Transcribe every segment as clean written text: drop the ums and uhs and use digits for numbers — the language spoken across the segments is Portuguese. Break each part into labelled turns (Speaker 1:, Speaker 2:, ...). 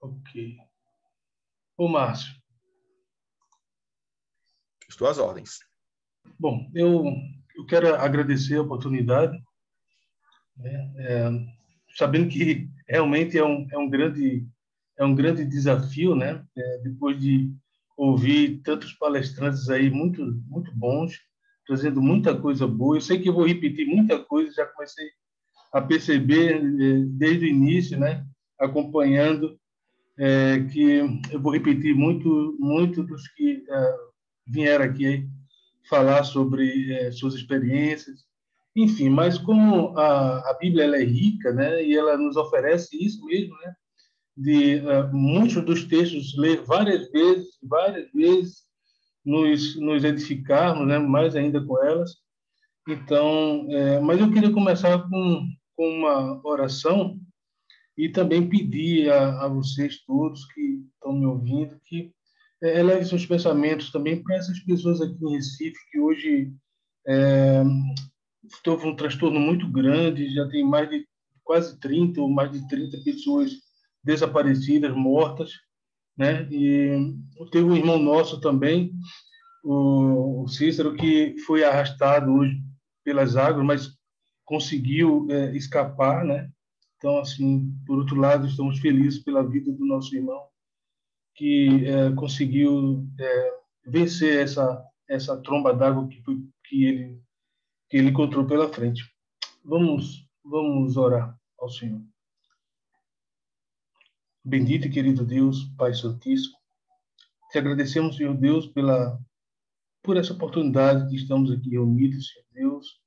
Speaker 1: Ok. Ô, Márcio.
Speaker 2: Estou às ordens.
Speaker 1: Bom, eu quero agradecer a oportunidade, né? Sabendo que realmente é um grande desafio, né? Depois de ouvir tantos palestrantes aí muito bons, trazendo muita coisa boa. Eu sei que eu vou repetir muita coisa, já comecei a perceber desde o início, né? Acompanhando, que eu vou repetir muito dos que vieram aqui falar sobre suas experiências, enfim. Mas como a Bíblia ela é rica, né? E ela nos oferece isso mesmo, né? De muitos dos textos ler várias vezes, nos edificarmos, né? Mais ainda com elas. Então, mas eu queria começar com uma oração e também pedir a vocês todos que estão me ouvindo que elevem seus pensamentos também para essas pessoas aqui em Recife que hoje estou com um transtorno muito grande, já tem mais de quase 30 ou mais de 30 pessoas desaparecidas, mortas, né? E teve um irmão nosso também, o Cícero, que foi arrastado hoje pelas águas, mas conseguiu escapar, né? Então, assim, por outro lado, estamos felizes pela vida do nosso irmão, que conseguiu vencer essa tromba d'água que ele encontrou pela frente. Vamos orar ao Senhor. Bendito e querido Deus, Pai Santíssimo, te agradecemos, Senhor Deus, por essa oportunidade que estamos aqui reunidos, Senhor Deus,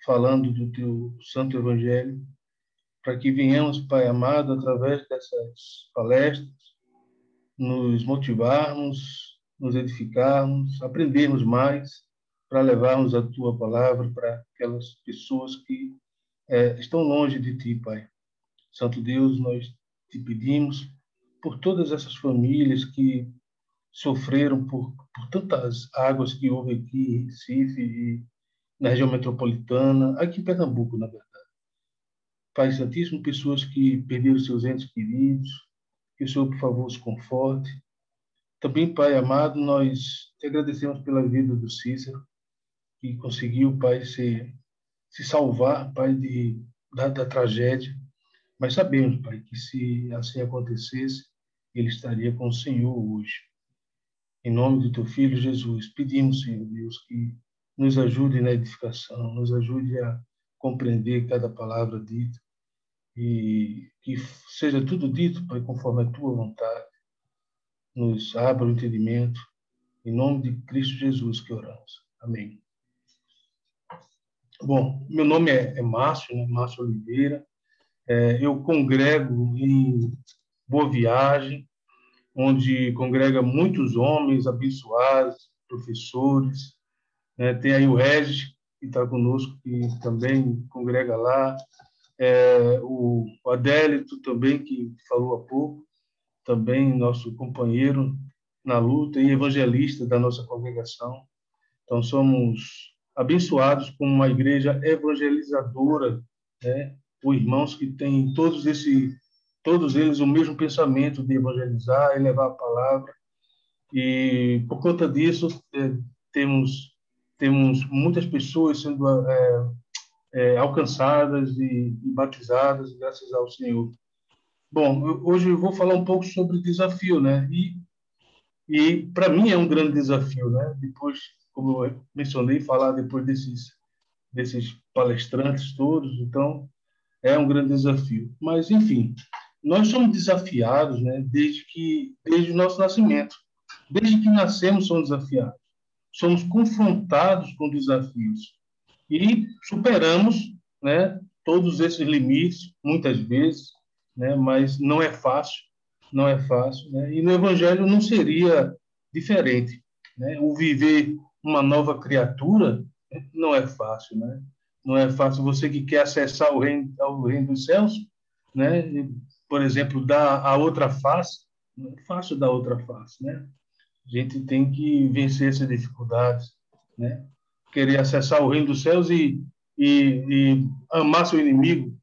Speaker 1: falando do teu santo evangelho, para que venhamos, Pai amado, através dessas palestras, nos motivarmos, nos edificarmos, aprendermos mais, para levarmos a tua palavra para aquelas pessoas que estão longe de ti, Pai. Santo Deus, nós te pedimos por todas essas famílias que sofreram por tantas águas que houve aqui em Recife e na região metropolitana, aqui em Pernambuco, na verdade. Pai Santíssimo, pessoas que perderam seus entes queridos, que o Senhor, por favor, os conforte. Também, Pai amado, nós te agradecemos pela vida do Cícero, que conseguiu, Pai, se salvar, Pai, da tragédia. Mas sabemos, Pai, que se assim acontecesse, ele estaria com o Senhor hoje. Em nome do teu Filho Jesus, pedimos, Senhor Deus, que nos ajude na edificação, nos ajude a compreender cada palavra dita e que seja tudo dito, Pai, conforme a tua vontade. Nos abra o entendimento. Em nome de Cristo Jesus que oramos. Amém. Bom, meu nome é Márcio, né? Márcio Oliveira. Eu congrego em Boa Viagem, onde congrega muitos homens abençoados, professores, né? Tem aí o Regis, que está conosco, que também congrega lá, o Adélito também, que falou há pouco, também nosso companheiro na luta e evangelista da nossa congregação. Então, somos abençoados com uma igreja evangelizadora, né? Por irmãos que têm todos eles o mesmo pensamento de evangelizar e levar a palavra. E por conta disso, temos muitas pessoas sendo alcançadas e batizadas, graças ao Senhor. Bom, hoje eu vou falar um pouco sobre desafio, né? E para mim é um grande desafio, né? Depois, como eu mencionei, falar depois desses palestrantes todos, então é um grande desafio. Mas, enfim, nós somos desafiados, né? Desde o nosso nascimento. Desde que nascemos, somos desafiados. Somos confrontados com desafios e superamos, né? Todos esses limites, muitas vezes, né? Mas não é fácil, não é fácil, né? E no Evangelho não seria diferente, né? O viver uma nova criatura não é fácil, né? Não é fácil. Você que quer acessar ao reino dos céus, né? Por exemplo, dar a outra face, não é fácil dar outra face, né? A gente tem que vencer essas dificuldades, né? Querer acessar o reino dos céus e amar seu inimigo.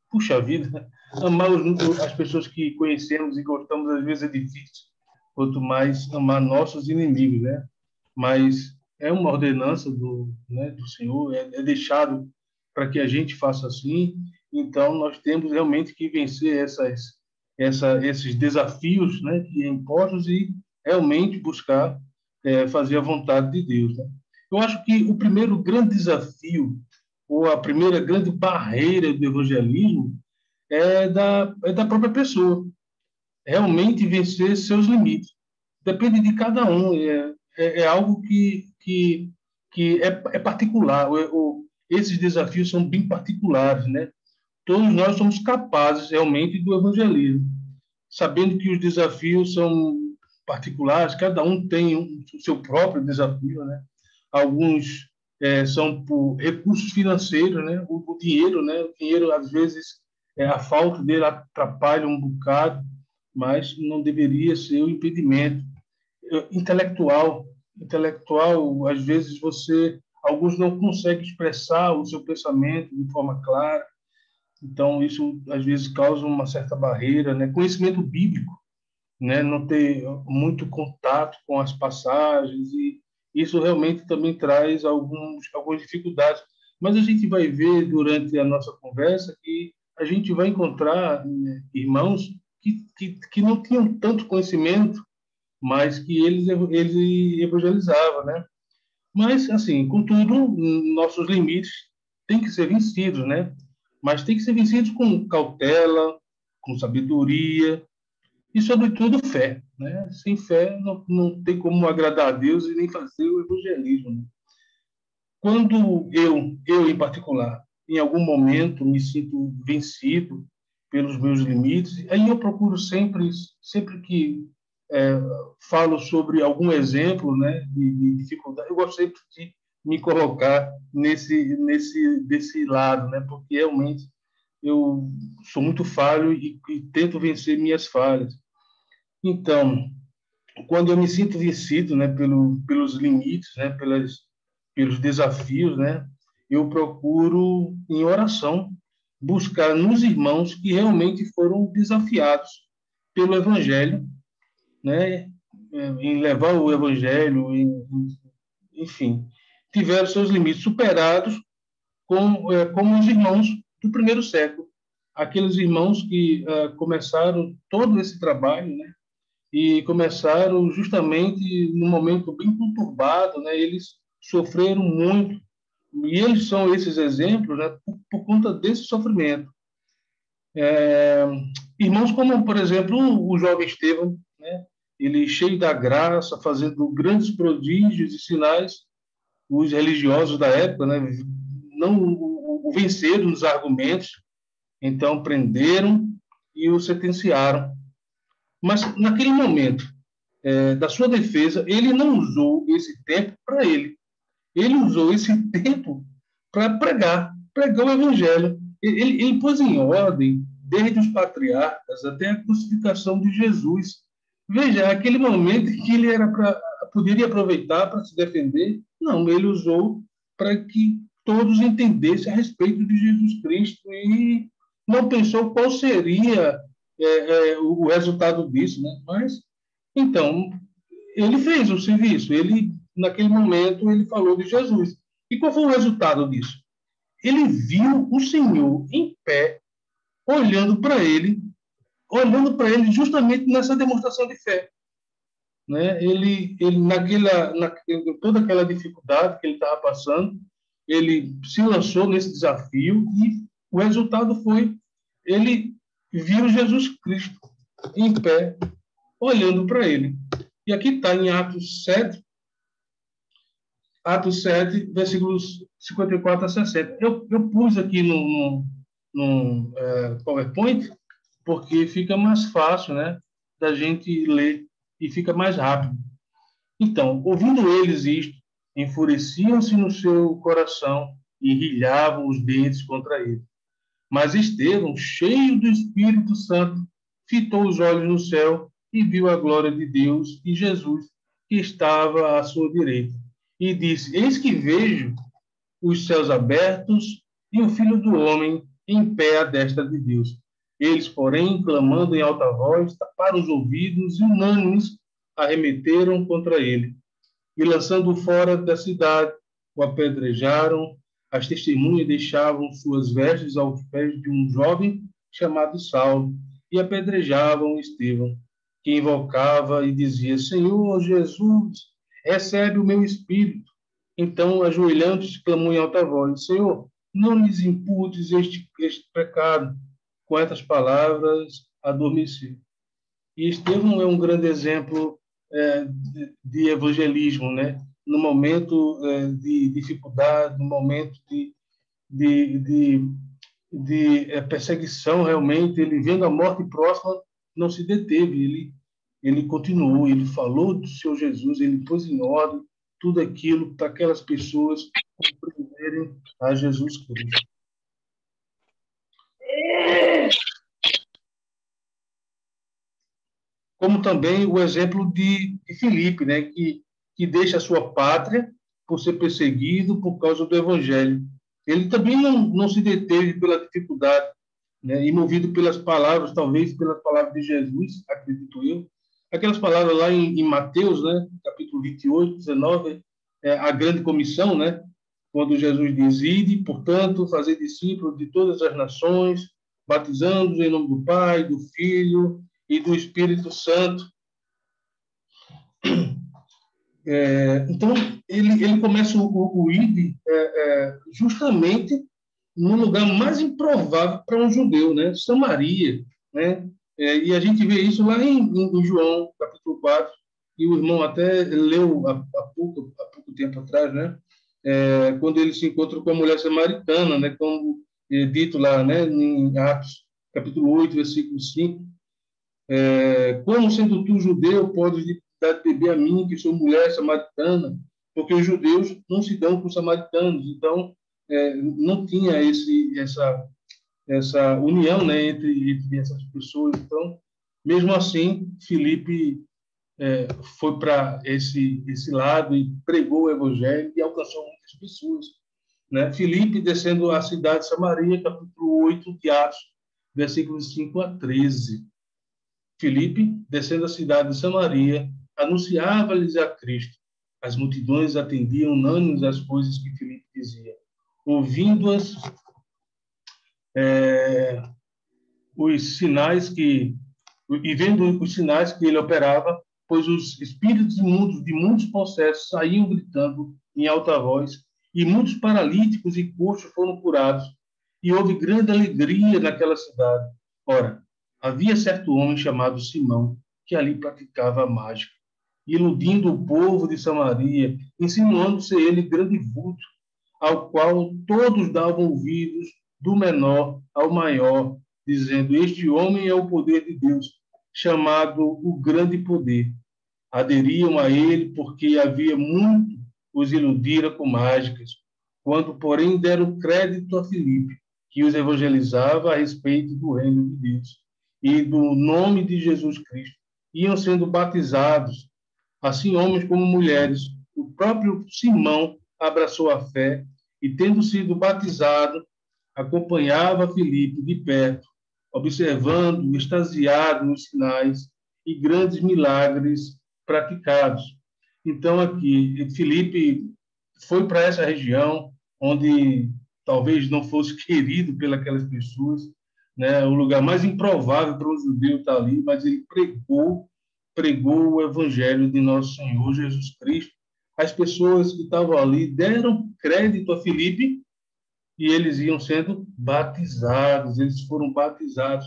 Speaker 1: Puxa vida, amar as pessoas que conhecemos e gostamos, às vezes é difícil, quanto mais amar nossos inimigos, né? Mas é uma ordenança do Senhor, é deixado para que a gente faça assim. Então, nós temos realmente que vencer esses desafios, né, que é impostos e realmente buscar fazer a vontade de Deus, né? Eu acho que o primeiro grande desafio, ou a primeira grande barreira do evangelismo, é da própria pessoa, realmente vencer seus limites. Depende de cada um, é algo que é particular. Esses desafios são bem particulares, né? Todos nós somos capazes realmente do evangelismo, sabendo que os desafios são particulares, cada um tem o seu próprio desafio, né? Alguns são por recursos financeiros, né? O dinheiro, né? O dinheiro às vezes a falta dele atrapalha um bocado, mas não deveria ser o impedimento. Intelectual, às vezes alguns não conseguem expressar o seu pensamento de forma clara, então isso às vezes causa uma certa barreira, né? Conhecimento bíblico, né? Não ter muito contato com as passagens, e isso realmente também traz algumas dificuldades. Mas a gente vai ver durante a nossa conversa que a gente vai encontrar, né, irmãos que não tinham tanto conhecimento, mas que eles evangelizavam, né? Mas, assim, contudo, nossos limites têm que ser vencidos, né? Mas tem que ser vencidos com cautela, com sabedoria e, sobretudo, fé, né? Sem fé não tem como agradar a Deus e nem fazer o evangelismo, né? Quando eu em particular, em algum momento me sinto vencido pelos meus limites, aí eu procuro sempre que é, falo sobre algum exemplo, né, de dificuldade, eu gosto sempre de me colocar desse lado, né, porque realmente eu sou muito falho e tento vencer minhas falhas. Então, quando eu me sinto vencido, né, pelos limites, né, pelos desafios, né, eu procuro, em oração, buscar nos irmãos que realmente foram desafiados pelo Evangelho, né, em levar o Evangelho, enfim, tiveram seus limites superados como os irmãos do primeiro século, aqueles irmãos que começaram todo esse trabalho, né, e começaram justamente num momento bem conturbado, né? Eles sofreram muito, e eles são esses exemplos, né, por conta desse sofrimento. É, irmãos como, por exemplo, o jovem Estevão, né? Ele cheio da graça, fazendo grandes prodígios e sinais, os religiosos da época, né, não o venceram nos argumentos, então prenderam e o sentenciaram. Mas naquele momento da sua defesa, ele não usou esse tempo para ele. Ele usou esse tempo para pregar o evangelho. Ele pôs em ordem, desde os patriarcas até a crucificação de Jesus. Veja, aquele momento que ele poderia aproveitar para se defender, não, ele usou para que todos entendessem a respeito de Jesus Cristo e não pensou qual seria o resultado disso, né? Mas, então, ele fez o serviço, naquele momento, ele falou de Jesus. E qual foi o resultado disso? Ele viu o Senhor em pé, olhando para ele justamente nessa demonstração de fé, né? Toda aquela dificuldade que ele estava passando, ele se lançou nesse desafio e o resultado foi ele viu Jesus Cristo em pé, olhando para ele. E aqui está em Atos 7, versículos 54 a 60. Eu pus aqui no PowerPoint, porque fica mais fácil, né, da gente ler e fica mais rápido. Então, ouvindo eles isto, enfureciam-se no seu coração e rilhavam os dentes contra ele. Mas Estevão, cheio do Espírito Santo, fitou os olhos no céu e viu a glória de Deus e Jesus, que estava à sua direita. E disse: Eis que vejo os céus abertos e o Filho do Homem em pé à destra de Deus. Eles, porém, clamando em alta voz, taparam os ouvidos e, unânimes, arremeteram contra ele. E, lançando-o fora da cidade, o apedrejaram. As testemunhas deixavam suas vestes aos pés de um jovem chamado Saulo e apedrejavam Estevão, que invocava e dizia: Senhor Jesus, recebe o meu espírito. Então, ajoelhando-se, clamou em alta voz: Senhor, não lhes imputes este pecado. Com essas palavras, adormeceu. E Estevão é um grande exemplo de evangelismo, né? No momento de dificuldade, no momento de, de, de perseguição, realmente, ele vendo a morte próxima, não se deteve, ele continuou, ele falou do Senhor Jesus, ele pôs em ordem tudo aquilo para aquelas pessoas compreenderem a Jesus Cristo. Como também o exemplo de Filipe, né, que deixa a sua pátria por ser perseguido por causa do Evangelho. Ele também não se deteve pela dificuldade, né, e movido pelas palavras, talvez pelas palavras de Jesus, acredito eu. Aquelas palavras lá em Mateus, né, capítulo 28, 19, a grande comissão, né, quando Jesus diz: Ide, portanto, fazer discípulos de todas as nações, batizando-os em nome do Pai, do Filho e do Espírito Santo. Então, ele começa o ID justamente no lugar mais improvável para um judeu, né? Samaria, né? E a gente vê isso lá em João, capítulo 4, e o irmão até leu há pouco tempo atrás, né? Quando ele se encontra com a mulher samaritana, né? Como dito lá, né? Em Atos, capítulo 8, versículo 5. Como sendo tu judeu, podes dar de beber a mim, que sou mulher samaritana? Porque os judeus não se dão com os samaritanos. Então, não tinha essa união, né, entre essas pessoas. Então, mesmo assim, Filipe foi para esse lado e pregou o evangelho e alcançou muitas pessoas, né? Filipe descendo a cidade de Samaria, capítulo 8 de Atos, versículos 5 a 13. Filipe, descendo a cidade de Samaria, anunciava-lhes a Cristo. As multidões atendiam unânimes às coisas que Filipe dizia. Ouvindo-as, os sinais e vendo os sinais que ele operava, pois os espíritos imundos de muitos possessos saíam gritando em alta voz, e muitos paralíticos e coxos foram curados, e houve grande alegria naquela cidade. Ora, havia certo homem chamado Simão, que ali praticava a mágica, iludindo o povo de Samaria, insinuando-se ele grande vulto, ao qual todos davam ouvidos, do menor ao maior, dizendo: Este homem é o poder de Deus, chamado o grande poder. Aderiam a ele porque havia muito os iludira com mágicas, quando, porém, deram crédito a Filipe, que os evangelizava a respeito do reino de Deus e do nome de Jesus Cristo. Iam sendo batizados, assim homens como mulheres. O próprio Simão abraçou a fé e, tendo sido batizado, acompanhava Filipe de perto, observando, extasiado os sinais e grandes milagres praticados. Então, aqui, Filipe foi para essa região onde talvez não fosse querido pelas pessoas, né? O lugar mais improvável para um judeu estar ali, mas ele pregou o evangelho de nosso Senhor Jesus Cristo. As pessoas que estavam ali deram crédito a Filipe e eles iam sendo batizados, eles foram batizados.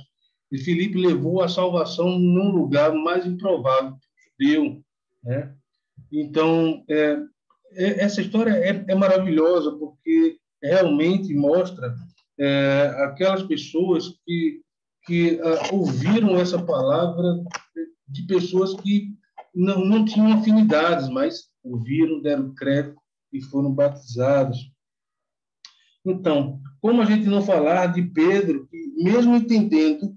Speaker 1: E Filipe levou a salvação num lugar mais improvável, judeu, né? Então, essa história é maravilhosa, porque realmente mostra aquelas pessoas que ouviram essa palavra de pessoas que não tinham afinidades, mas ouviram, deram crédito e foram batizados. Então, como a gente não falar de Pedro, que mesmo entendendo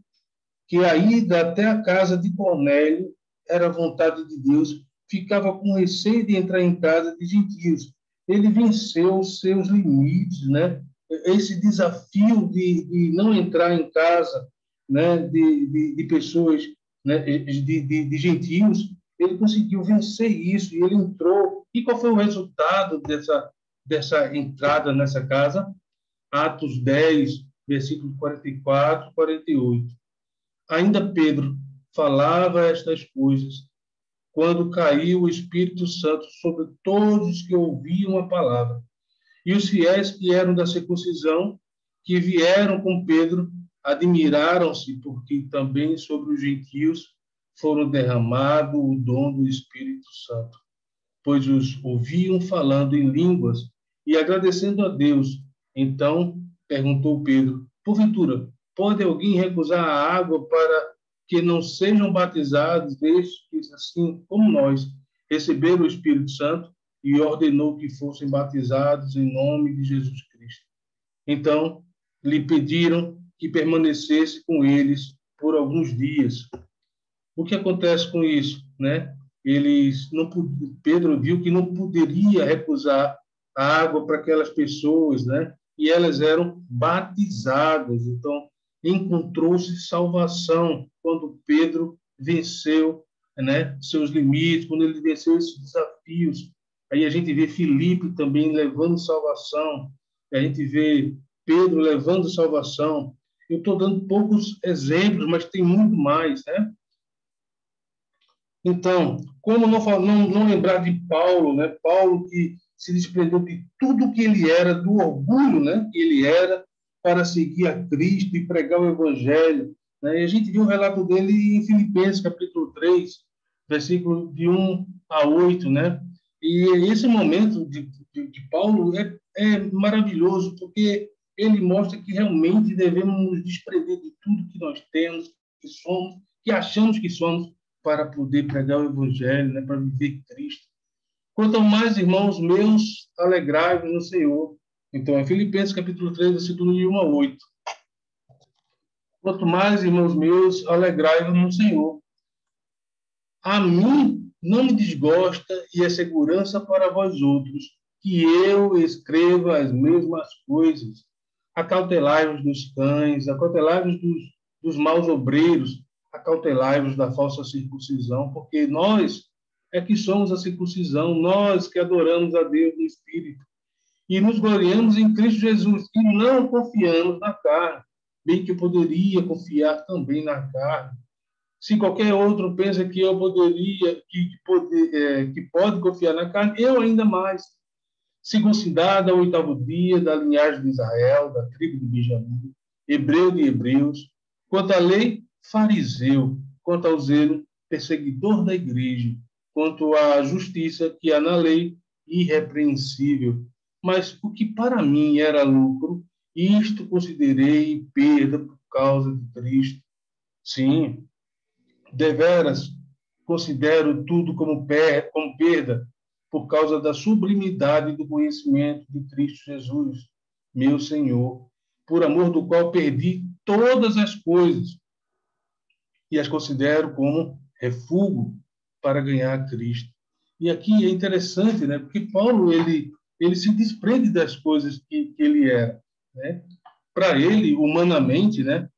Speaker 1: que a ida até a casa de Cornélio era a vontade de Deus, ficava com receio de entrar em casa de gentios. Ele venceu os seus limites, né? Esse desafio de não entrar em casa né, de pessoas, né, de gentios, ele conseguiu vencer isso e ele entrou. E qual foi o resultado dessa entrada nessa casa? Atos 10, versículos 44 e 48. Ainda Pedro falava estas coisas quando caiu o Espírito Santo sobre todos os que ouviam a palavra. E os fiéis que eram da circuncisão, que vieram com Pedro, admiraram-se, porque também sobre os gentios foram derramado o dom do Espírito Santo, pois os ouviam falando em línguas e agradecendo a Deus. Então perguntou Pedro: porventura, pode alguém recusar a água para que não sejam batizados estes, assim como nós, receberam o Espírito Santo? E ordenou que fossem batizados em nome de Jesus Cristo. Então lhe pediram que permanecesse com eles por alguns dias. O que acontece com isso, né? Pedro viu que não poderia recusar a água para aquelas pessoas, né? E elas eram batizadas. Então, encontrou-se salvação quando Pedro venceu, né, seus limites, quando ele venceu esses desafios. Aí a gente vê Filipe também levando salvação, a gente vê Pedro levando salvação. Eu estou dando poucos exemplos, mas tem muito mais, né? Então, como não lembrar de Paulo, né? Paulo que se desprendeu de tudo que ele era, do orgulho, né, que ele era, para seguir a Cristo e pregar o Evangelho, né? E a gente viu o relato dele em Filipenses, capítulo 3, versículo de 1 a 8, né? E esse momento de Paulo é maravilhoso, porque ele mostra que realmente devemos nos desprender de tudo que nós temos, que somos, que achamos que somos, para poder pregar o Evangelho, né, para viver Cristo. Quanto mais, irmãos meus, alegrai-vos no Senhor. Então, é Filipenses capítulo 3, versículo de 1 a 8. Quanto mais, irmãos meus, alegrai-vos no Senhor. A mim não me desgosta e é segurança para vós outros que eu escreva as mesmas coisas. Acautelai-vos dos cães, acautelai-vos dos maus obreiros, acautelai-vos da falsa circuncisão, porque nós é que somos a circuncisão, nós que adoramos a Deus no Espírito e nos gloriamos em Cristo Jesus e não confiamos na carne, bem que eu poderia confiar também na carne. Se qualquer outro pensa que eu poderia, que pode confiar na carne, eu ainda mais. Circuncidado ao 8º dia, da linhagem de Israel, da tribo de Benjamim, hebreu de hebreus, quanto à lei, fariseu, quanto ao zelo, perseguidor da igreja, quanto à justiça que há na lei, irrepreensível. Mas o que para mim era lucro, isto considerei perda por causa de Cristo. Sim, deveras considero tudo como perda por causa da sublimidade do conhecimento de Cristo Jesus, meu Senhor, por amor do qual perdi todas as coisas e as considero como refúgio para ganhar Cristo. E aqui é interessante, né? Porque Paulo ele se desprende das coisas que ele era, né? Para ele, humanamente, né?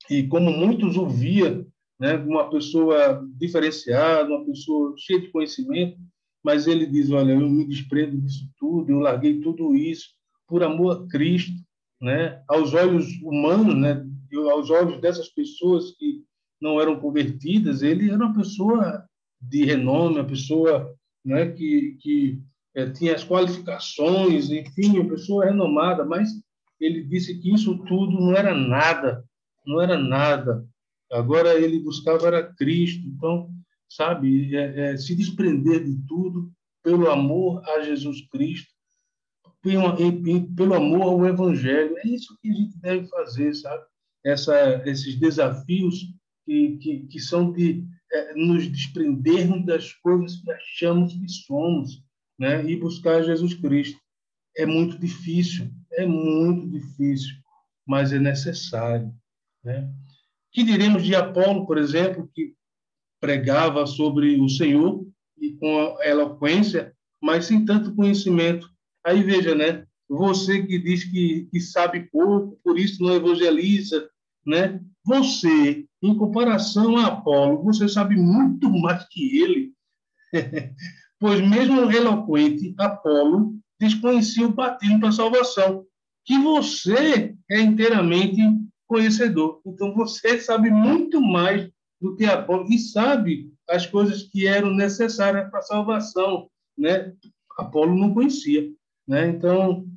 Speaker 1: E como muitos o via, né, uma pessoa diferenciada, uma pessoa cheia de conhecimento, mas ele diz: olha, eu me desprendo disso tudo, eu larguei tudo isso por amor a Cristo, né? Aos olhos humanos, né, aos olhos dessas pessoas que não eram convertidas, ele era uma pessoa de renome, uma pessoa, né, que tinha as qualificações, enfim, uma pessoa renomada, mas ele disse que isso tudo não era nada, não era nada. Agora ele buscava era Cristo. Então, sabe, se desprender de tudo pelo amor a Jesus Cristo, pelo amor ao Evangelho. É isso que a gente deve fazer, sabe? Esses desafios que são de nos desprendermos das coisas que achamos que somos, né? E buscar Jesus Cristo. É muito difícil, mas é necessário, né? Que diremos de Apolo, por exemplo, que pregava sobre o Senhor e com eloquência, mas sem tanto conhecimento. Aí veja, né? Você que diz que sabe pouco, por isso não evangeliza, né? Você, em comparação a Apolo, você sabe muito mais que ele, pois mesmo eloquente, Apolo desconhecia o batismo para a salvação, que você é inteiramente conhecedor. Então, você sabe muito mais do que Apolo e sabe as coisas que eram necessárias para a salvação, né? Apolo não conhecia, né? Então,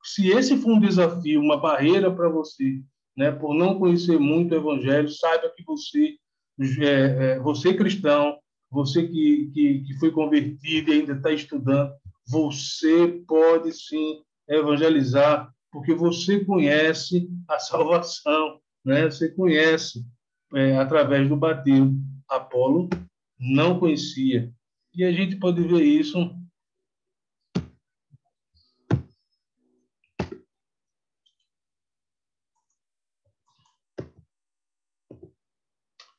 Speaker 1: se esse for um desafio, uma barreira para você, né, por não conhecer muito o Evangelho, saiba que você cristão, você que foi convertido e ainda está estudando, você pode sim evangelizar, porque você conhece a salvação, né? Você conhece através do batismo. Apolo não conhecia. E a gente pode ver isso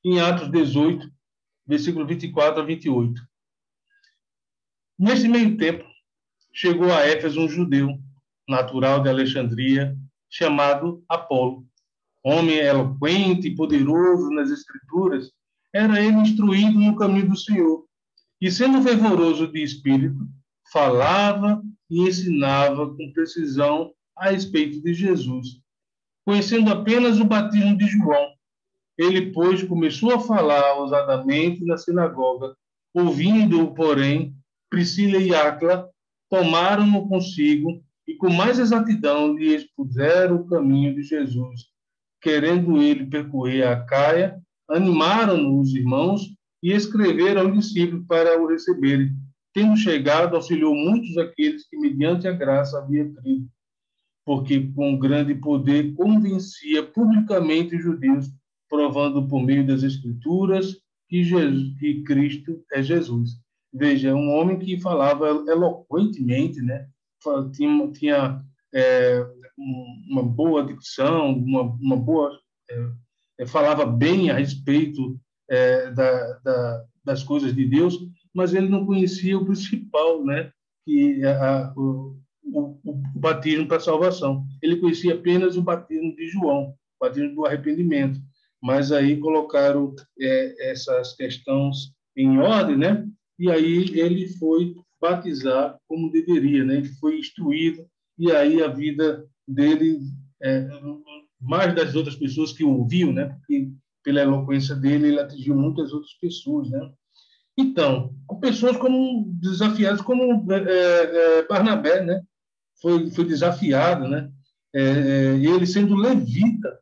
Speaker 1: em Atos 18, versículo 24 a 28. Nesse meio tempo, chegou a Éfeso um judeu, natural de Alexandria, chamado Apolo. Homem eloquente e poderoso nas Escrituras, era ele instruído no caminho do Senhor. E, sendo fervoroso de espírito, falava e ensinava com precisão a respeito de Jesus, conhecendo apenas o batismo de João. Ele, pois, começou a falar ousadamente na sinagoga. Ouvindo-o, porém, Priscila e Áquila tomaram-no consigo e, com mais exatidão, lhe expuseram o caminho de Jesus. Querendo ele percorrer a Caia, animaram-no os irmãos e escreveram aos discípulos para o receberem. Tendo chegado, auxiliou muitos aqueles que, mediante a graça, havia crido, porque com grande poder convencia publicamente os judeus, provando por meio das Escrituras que Cristo é Jesus. Veja, é um homem que falava eloquentemente, né? Tinha uma boa dicção, uma boa falava bem a respeito das coisas de Deus, mas ele não conhecia o principal, né? Que é o batismo para a salvação. Ele conhecia apenas o batismo de João, o batismo do arrependimento. Mas aí colocaram essas questões em ordem, né? E aí ele foi batizar como deveria, né? Ele foi instruído e aí a vida dele mais das outras pessoas que o ouviam, né? Porque pela eloquência dele ele atingiu muitas outras pessoas, né? Então, com pessoas como desafiadas, como Barnabé, né? Foi desafiado, né? Ele sendo levita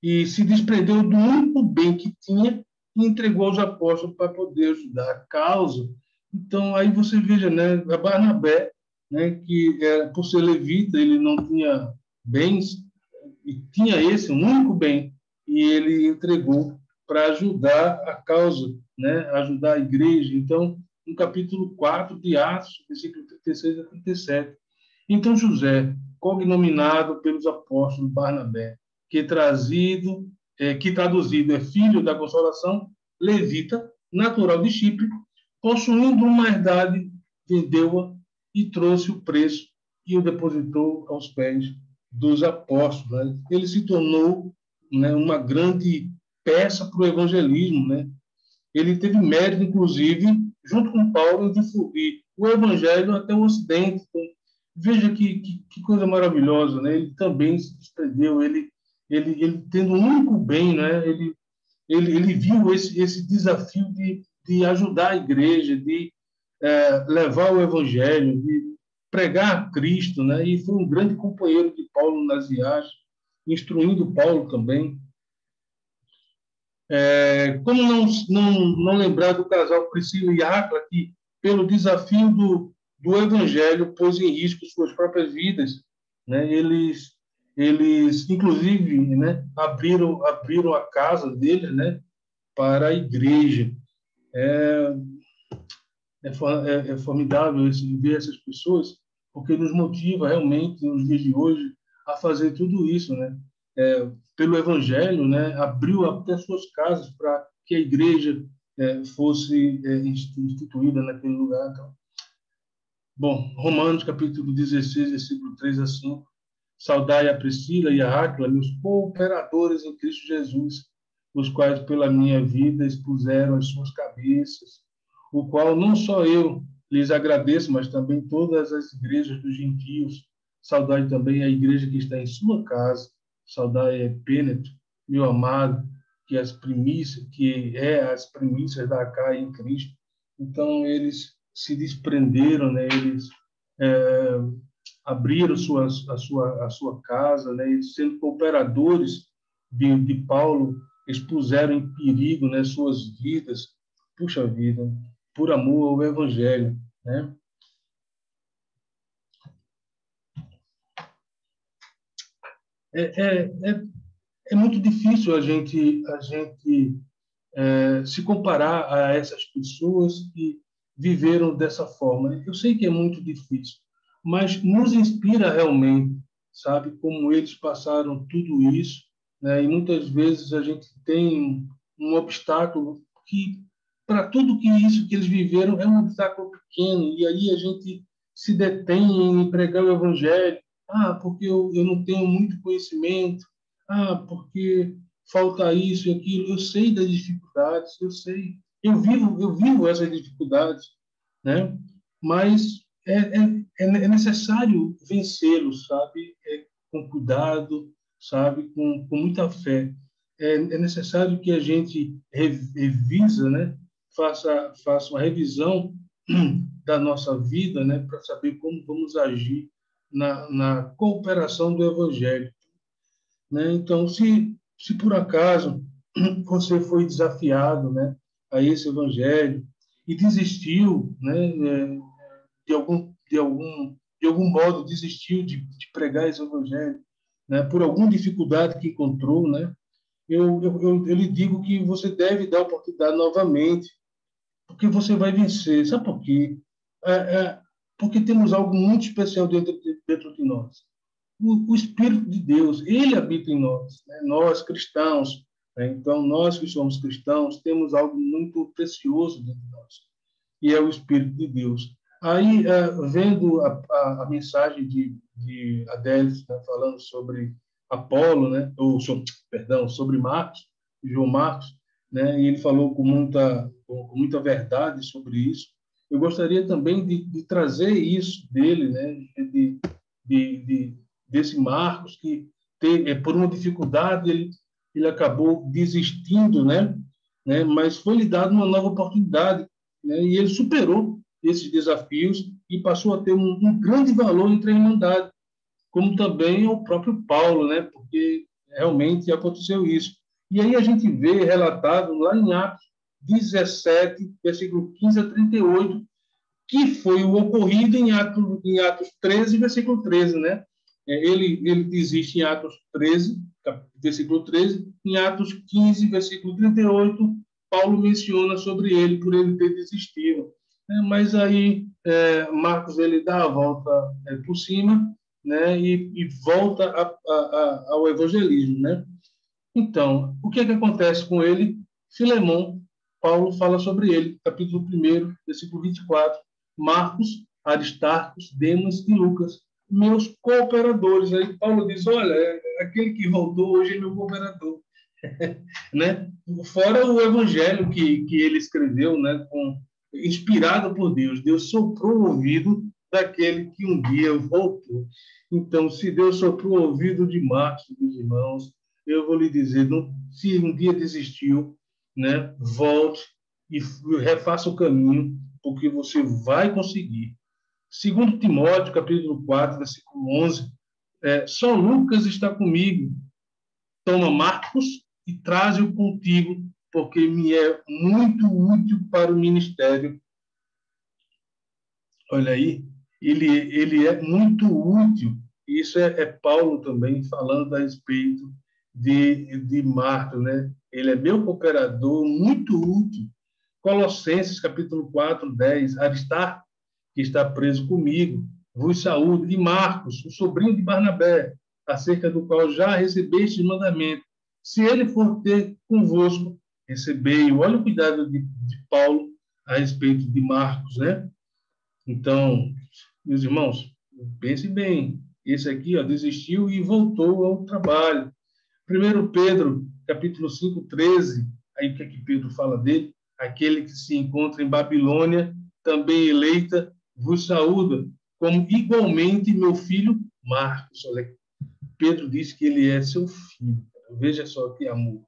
Speaker 1: e se desprendeu do único bem que tinha e entregou aos apóstolos para poder ajudar a causa. Então, aí você veja, né? A Barnabé, né? Que por ser levita, ele não tinha bens e tinha esse um único bem e ele entregou para ajudar a causa, né? Ajudar a igreja. Então, no capítulo 4 de Atos, versículo 36 a 37. Então José, cognominado pelos apóstolos Barnabé, que traduzido é filho da consolação, levita, natural de Chipre, possuindo uma herdade, vendeu-a e trouxe o preço e o depositou aos pés dos apóstolos. Né? Ele se tornou, né, uma grande peça para o evangelismo. Né? Ele teve mérito, inclusive, junto com Paulo, em difundir o evangelho até o Ocidente. Então, veja que coisa maravilhosa, né? Ele também se desprendeu, ele tendo um único bem, né? Ele viu esse desafio de ajudar a igreja, de levar o evangelho, de pregar Cristo, né? E foi um grande companheiro de Paulo nas viagens, instruindo Paulo também. Como não lembrar do casal Priscila e Áquila, que, pelo desafio do Evangelho, pôs em risco suas próprias vidas. Né? Eles inclusive, né, abriram a casa deles, né, para a igreja. É formidável ver essas pessoas, porque nos motiva realmente, nos dias de hoje, a fazer tudo isso, né? Pelo Evangelho, né? Abriu até suas casas para que a igreja fosse instituída naquele lugar. Então, bom, Romanos capítulo 16, versículo 3 a 5. Saudai a Priscila e a Áquila, meus cooperadores em Cristo Jesus, os quais pela minha vida expuseram as suas cabeças, o qual não só eu lhes agradeço, mas também todas as igrejas dos gentios. Saudai também a igreja que está em sua casa. Saudai a Epêneto, meu amado, que é as primícias da Acaia em Cristo. Então eles se desprenderam, né? Eles é, abriram a sua casa, né? Eles, sendo cooperadores de Paulo, expuseram em perigo, né, suas vidas. Puxa vida, por amor ao Evangelho, né? É, é, é, é muito difícil a gente se comparar a essas pessoas que viveram dessa forma. Eu sei que é muito difícil, mas nos inspira realmente, sabe, como eles passaram tudo isso, né? E muitas vezes a gente tem um obstáculo que, para tudo que isso que eles viveram, é um obstáculo pequeno, e aí a gente se detém em pregar o evangelho. Ah, porque eu não tenho muito conhecimento. Ah, porque falta isso e aquilo. Eu sei das dificuldades, eu sei. Eu vivo essas dificuldades, né? Mas é necessário vencê-los, sabe? Com cuidado, sabe? Com muita fé. É necessário que a gente revisa, né? Faça uma revisão da nossa vida, né? Para saber como vamos agir na cooperação do Evangelho, né? Então, se por acaso você foi desafiado, né, a esse evangelho e desistiu, né, de algum modo desistiu de pregar esse evangelho, né, por alguma dificuldade que encontrou, né, eu lhe digo que você deve dar a oportunidade novamente, porque você vai vencer. Sabe por quê? É, porque temos algo muito especial dentro de nós. O Espírito de Deus, ele habita em nós, né? Nós cristãos, né? Então, nós que somos cristãos, temos algo muito precioso dentro de nós, e é o Espírito de Deus. Aí, vendo a mensagem de Adélis, né, falando sobre Apolo, né, perdão, sobre Marcos, João Marcos, né, e ele falou com muita verdade sobre isso. Eu gostaria também de trazer isso dele, né, de, de, desse Marcos, que por uma dificuldade ele acabou desistindo, né, mas foi lhe dado uma nova oportunidade, né, e ele superou esses desafios e passou a ter um grande valor entre a Irmandade, como também o próprio Paulo, né, porque realmente aconteceu isso. E aí a gente vê relatado lá em Atos 17, versículo 15 a 38, que foi o ocorrido em Atos 13, versículo 13, né? Ele desiste em Atos 13, versículo 13, em Atos 15, versículo 38, Paulo menciona sobre ele, por ele ter desistido. Mas aí Marcos ele dá a volta por cima, né? E volta ao evangelismo, né? Então, o que é que acontece com ele? Filemão, Paulo fala sobre ele, capítulo 1, versículo 24. Marcos, Aristarcos, Demas e Lucas, meus cooperadores. Aí Paulo diz, olha, aquele que voltou hoje é meu cooperador. Né? Fora o evangelho que ele escreveu, né? Inspirado por Deus. Deus soprou o ouvido daquele que um dia voltou. Então, se Deus soprou o ouvido de Marcos, meus irmãos, eu vou lhe dizer, não, se um dia desistiu, né, volte e refaça o caminho, porque você vai conseguir. Segundo Timóteo, capítulo 4, versículo 11, só Lucas está comigo. Toma Marcos e traze-o contigo, porque me é muito útil para o ministério. Olha aí, ele é muito útil. Isso é Paulo também falando a respeito de Marcos, né? Ele é meu cooperador, muito útil. Colossenses, capítulo 4, 10. Aristarco, que está preso comigo, vos saúdo. E Marcos, o sobrinho de Barnabé, acerca do qual já recebeste mandamento. Se ele for ter convosco, recebei-o. Olha o cuidado de Paulo a respeito de Marcos, né? Então, meus irmãos, pense bem. Esse aqui, ó, desistiu e voltou ao trabalho. 1 Pedro, capítulo 5, 13, aí o que é que Pedro fala dele? Aquele que se encontra em Babilônia, também eleita, vos saúda, como igualmente meu filho Marcos. Olha, Pedro diz que ele é seu filho. Veja só que amor,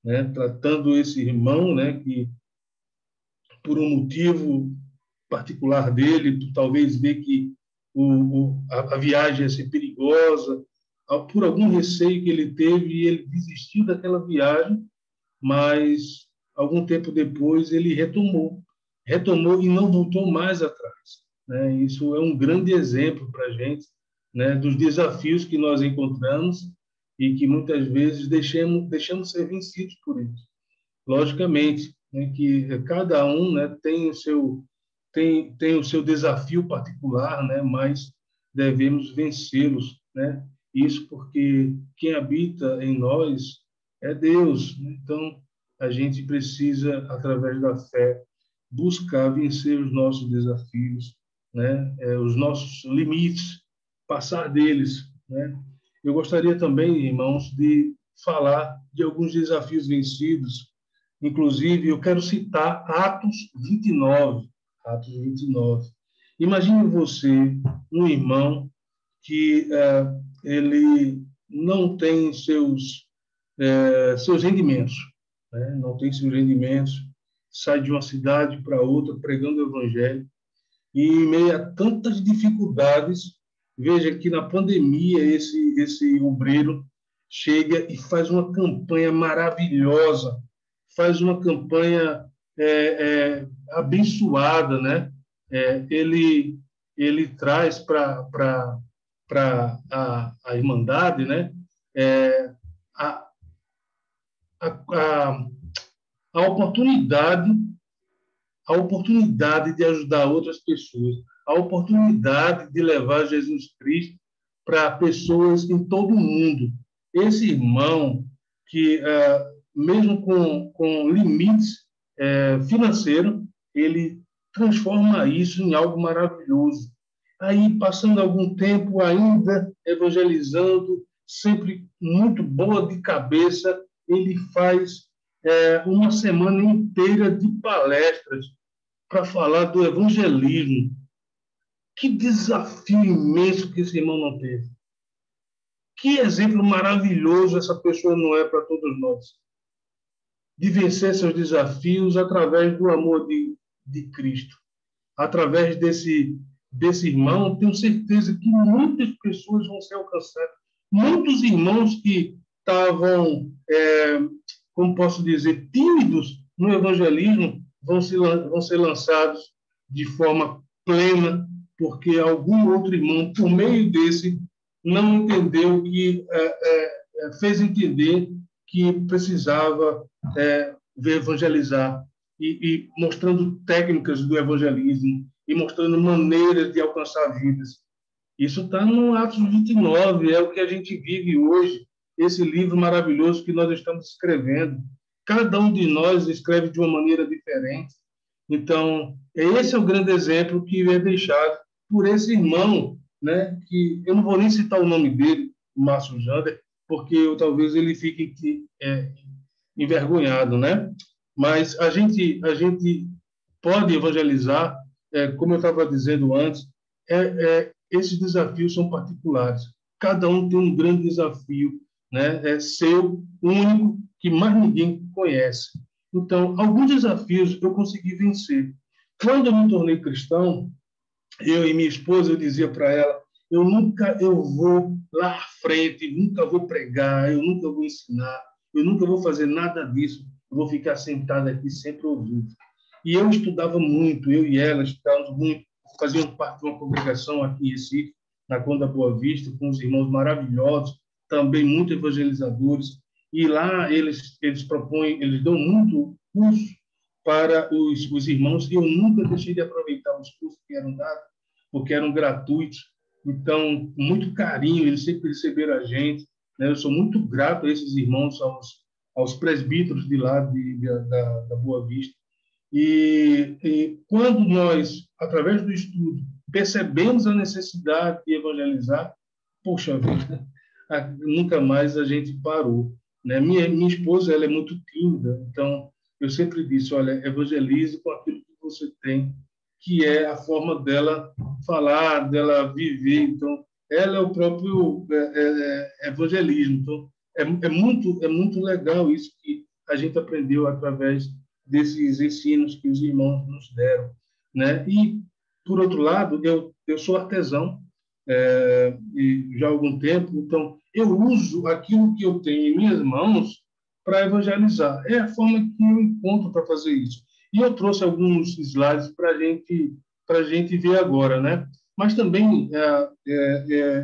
Speaker 1: né? Tratando esse irmão, né, que por um motivo particular dele, por talvez ver que a viagem ia ser perigosa, por algum receio que ele teve, e ele desistiu daquela viagem, mas algum tempo depois ele retomou e não voltou mais atrás, né? Isso é um grande exemplo para a gente, né, dos desafios que nós encontramos e que muitas vezes deixamos ser vencidos por eles. Logicamente, né, que cada um, né, tem o seu desafio particular, né, mas devemos vencê-los, né? Isso porque quem habita em nós é Deus, né? Então, a gente precisa, através da fé, buscar vencer os nossos desafios, né? Os nossos limites, passar deles, né? Eu gostaria também, irmãos, de falar de alguns desafios vencidos. Inclusive, eu quero citar Atos 29. Atos 29. Imagine você, um irmão que ele não tem seus rendimentos, né? Não tem seus rendimentos, sai de uma cidade para outra pregando o evangelho, e em meio a tantas dificuldades, veja que na pandemia esse obreiro chega e faz uma campanha maravilhosa, faz uma campanha abençoada, né? Ele traz para a Irmandade, né? A, a, a, a oportunidade a oportunidade de ajudar outras pessoas, a oportunidade de levar Jesus Cristo para pessoas em todo o mundo. Esse irmão que, mesmo com limites financeiros, ele transforma isso em algo maravilhoso. Aí, passando algum tempo ainda evangelizando, sempre muito boa de cabeça, ele faz uma semana inteira de palestras para falar do evangelismo. Que desafio imenso que esse irmão não teve. Que exemplo maravilhoso essa pessoa não é para todos nós. De vencer seus desafios através do amor de Cristo. Através desse irmão, tenho certeza que muitas pessoas vão ser alcançadas. Muitos irmãos que estavam, como posso dizer, tímidos no evangelismo, vão ser lançados de forma plena, porque algum outro irmão, por meio desse, não entendeu que fez entender que precisava evangelizar e mostrando técnicas do evangelismo e mostrando maneiras de alcançar vidas. Isso está no Atos 29, é o que a gente vive hoje, esse livro maravilhoso que nós estamos escrevendo. Cada um de nós escreve de uma maneira diferente. Então, esse é o grande exemplo que é deixado por esse irmão, né, que eu não vou nem citar o nome dele, Márcio Jander, porque talvez ele fique envergonhado, né? Mas a gente pode evangelizar, como eu estava dizendo antes, esses desafios são particulares. Cada um tem um grande desafio, né? É seu, único, que mais ninguém conhece. Então, alguns desafios eu consegui vencer. Quando eu me tornei cristão, eu e minha esposa, eu dizia para ela, eu vou lá à frente, nunca vou pregar, eu nunca vou ensinar, eu nunca vou fazer nada disso, eu vou ficar sentada aqui sempre ouvindo. E eu estudava muito, eu e ela estudávamos muito, fazíamos parte de uma congregação aqui em Recife, na Conda Boa Vista, com os irmãos maravilhosos, também muito evangelizadores, e lá eles propõem, eles dão muito curso para os irmãos, e eu nunca deixei de aproveitar os cursos que eram dados, porque eram gratuitos. Então, com muito carinho, eles sempre receberam a gente, né? Eu sou muito grato a esses irmãos, aos presbíteros de lá, da Boa Vista. E quando nós, através do estudo, percebemos a necessidade de evangelizar, poxa vida, nunca mais a gente parou, né? Minha esposa, ela é muito tímida, então eu sempre disse, olha, evangelize com aquilo que você tem, que é a forma dela falar, dela viver. Então, ela é o próprio evangelismo. Então, é muito legal isso que a gente aprendeu através desses ensinos que os irmãos nos deram, né? E, por outro lado, eu sou artesão, e já há algum tempo, então eu uso aquilo que eu tenho em minhas mãos para evangelizar. É a forma que eu encontro para fazer isso. E eu trouxe alguns slides para gente ver agora, né? Mas também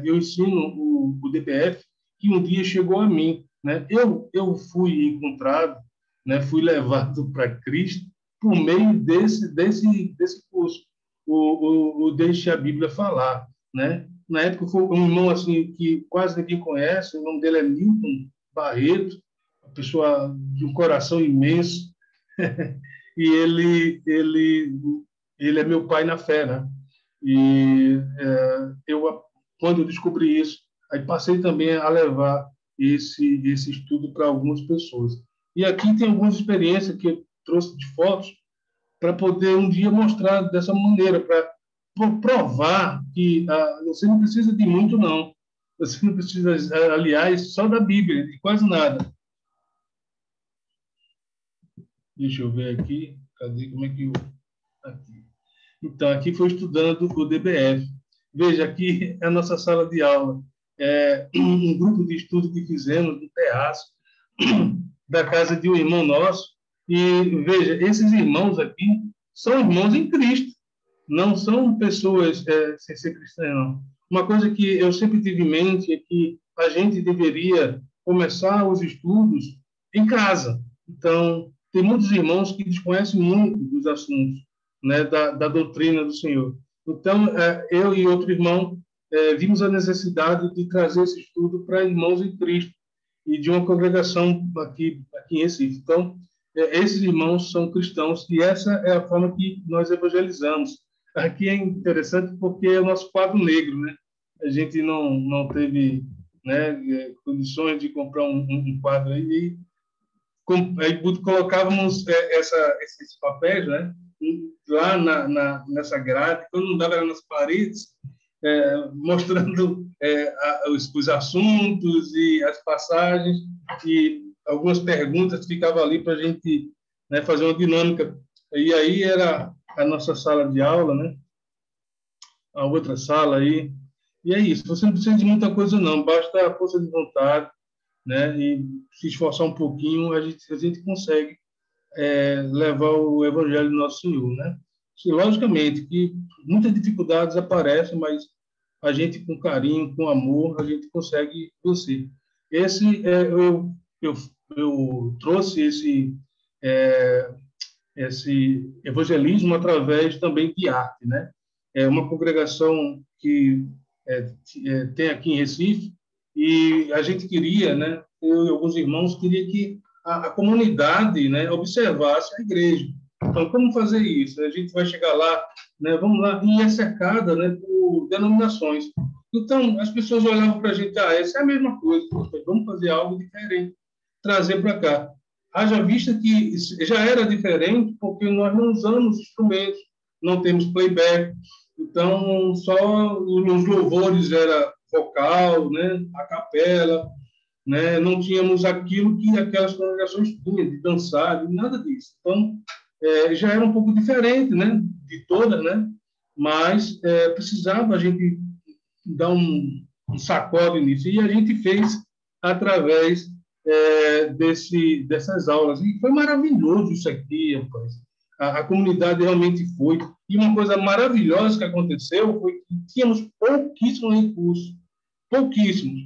Speaker 1: eu ensino o DPF que um dia chegou a mim, né? Eu fui encontrado, né? Fui levado para Cristo por meio desse curso, o Deixe a Bíblia Falar, né? Na época foi um irmão assim que quase ninguém conhece, o nome dele é Milton Barreto, uma pessoa de um coração imenso, e ele é meu pai na fé, né? E quando eu descobri isso, aí passei também a levar esse estudo para algumas pessoas. E aqui tem algumas experiências que eu trouxe de fotos para poder um dia mostrar dessa maneira, para provar que você não precisa de muito, não. Você não precisa, aliás, só da Bíblia, de quase nada. Deixa eu ver aqui. Cadê? Como é que eu. Aqui. Então, aqui foi estudando o DBF. Veja, aqui é a nossa sala de aula. É um grupo de estudo que fizemos no terraço da casa de um irmão nosso. E veja, esses irmãos aqui são irmãos em Cristo, não são pessoas sem ser cristãs, não. Uma coisa que eu sempre tive em mente é que a gente deveria começar os estudos em casa. Então, tem muitos irmãos que desconhecem muito dos assuntos, né, da doutrina do Senhor. Então, eu e outro irmão vimos a necessidade de trazer esse estudo para irmãos em Cristo e de uma congregação aqui em Recife. Então, esses irmãos são cristãos e essa é a forma que nós evangelizamos. Aqui é interessante porque é o nosso quadro negro, né? A gente não teve, né, condições de comprar um quadro aí, aí colocávamos esses papéis, né, lá nessa grade, quando não dava era nas paredes, mostrando os assuntos e as passagens, e algumas perguntas ficavam ali para a gente, né, fazer uma dinâmica. E aí era a nossa sala de aula, né? A outra sala aí. E é isso. Você não precisa de muita coisa, não. Basta a força de vontade, né? E se esforçar um pouquinho, a gente consegue levar o Evangelho do Nosso Senhor, né? E, logicamente que muitas dificuldades aparecem, mas a gente, com carinho, com amor, a gente consegue vencer. Eu, eu trouxe é, esse evangelismo através também de arte, né? É uma congregação que tem aqui em Recife e a gente queria, né? Eu e alguns irmãos queria que a comunidade, né, observasse a igreja. Então, como fazer isso? A gente vai chegar lá, né? Vamos lá, e é cercada, né, por denominações. Então, as pessoas olhavam para a gente, essa é a mesma coisa, vamos fazer algo diferente, trazer para cá. Haja vista que já era diferente, porque nós não usamos instrumentos, não temos playback, então só os louvores era vocal, né, a capela, né, não tínhamos aquilo que aquelas congregações tinham, de dançar, de nada disso. Então, já era um pouco diferente, né, de todas, né, mas precisava a gente dar um sacode nisso, e a gente fez através dessas aulas. E foi maravilhoso isso aqui, rapaz. A comunidade realmente foi. E uma coisa maravilhosa que aconteceu foi que tínhamos pouquíssimos recursos, pouquíssimos.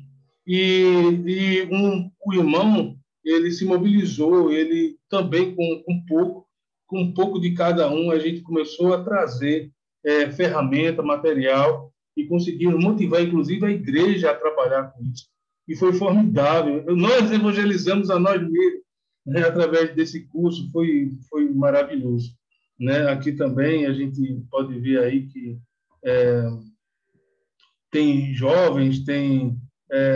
Speaker 1: O irmão, ele se mobilizou, ele também com um pouco de cada um, a gente começou a trazer ferramenta, material, e conseguimos motivar, inclusive, a igreja a trabalhar com isso. E foi formidável. Nós evangelizamos a nós mesmos, né, através desse curso, foi maravilhoso. Né? Aqui também a gente pode ver aí que tem jovens, tem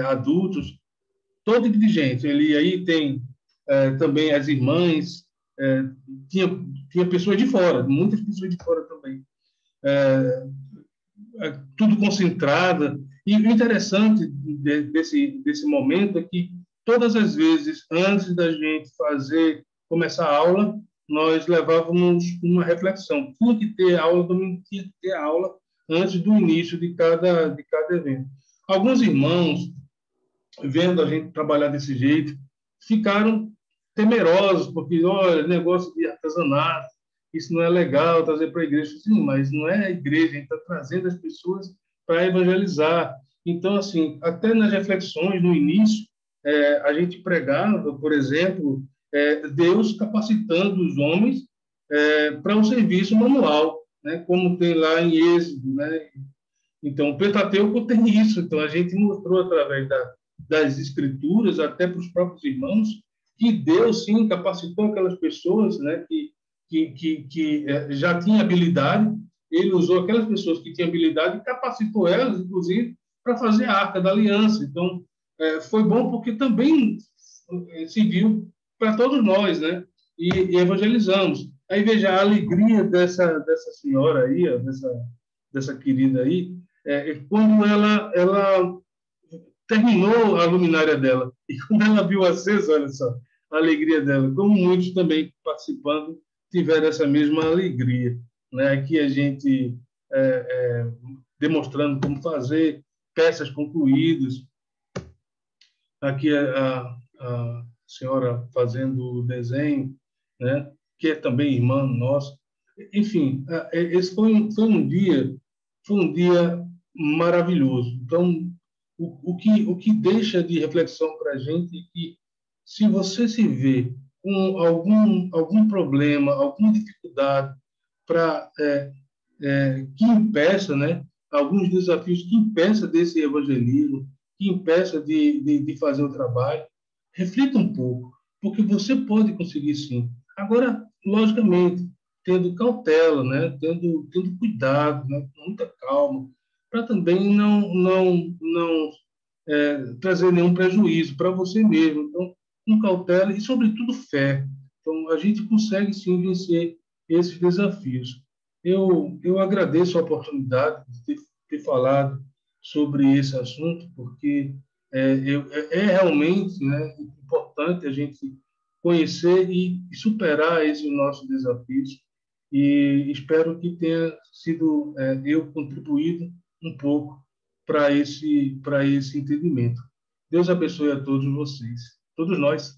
Speaker 1: adultos, todo tipo de gente. Ele aí tem também as irmãs, é, tinha, tinha pessoas de fora, muitas pessoas de fora também. Tudo concentrada. E o interessante desse momento é que todas as vezes, antes da gente começar a aula, nós levávamos uma reflexão. Tinha que ter aula, domingo tinha que ter aula antes do início de cada evento. Alguns irmãos, vendo a gente trabalhar desse jeito, ficaram temerosos, porque, olha, negócio de artesanato, isso não é legal trazer para a igreja. Sim, mas não é a igreja, a gente está trazendo as pessoas para evangelizar. Então, assim, até nas reflexões, no início, a gente pregava, por exemplo, Deus capacitando os homens para um serviço manual, né, como tem lá em Êxodo, né? Então, o Pentateuco tem isso. Então, a gente mostrou através das escrituras, até para os próprios irmãos, que Deus, sim, capacitou aquelas pessoas, né, que já tinham habilidade. Ele usou aquelas pessoas que tinham habilidade e capacitou elas, inclusive, para fazer a Arca da Aliança. Então, foi bom porque também serviu para todos nós, né? E evangelizamos. Aí veja a alegria dessa senhora aí, ó, dessa querida aí, quando ela terminou a luminária dela. E quando ela viu acesa, olha só, a alegria dela, como muitos também participando tiveram essa mesma alegria. Né? Aqui a gente demonstrando como fazer peças concluídas, aqui a senhora fazendo o desenho, né? Que é também irmã nossa. Enfim, esse foi um dia maravilhoso. Então, o que deixa de reflexão para a gente é que, se você se vê com algum problema, alguma dificuldade para que impeça, né, alguns desafios que impeça desse evangelismo, que impeça de fazer o trabalho, reflita um pouco, porque você pode conseguir sim. Agora, logicamente, tendo cautela, né, tendo cuidado, né, com muita calma, para também não trazer nenhum prejuízo para você mesmo. Então, com cautela e, sobretudo, fé. Então, a gente consegue sim vencer esses desafios. Eu agradeço a oportunidade de ter falado sobre esse assunto, porque é realmente, né, importante a gente conhecer e superar esses nossos desafios. E espero que tenha sido eu contribuído um pouco para esse entendimento. Deus abençoe a todos vocês, todos nós.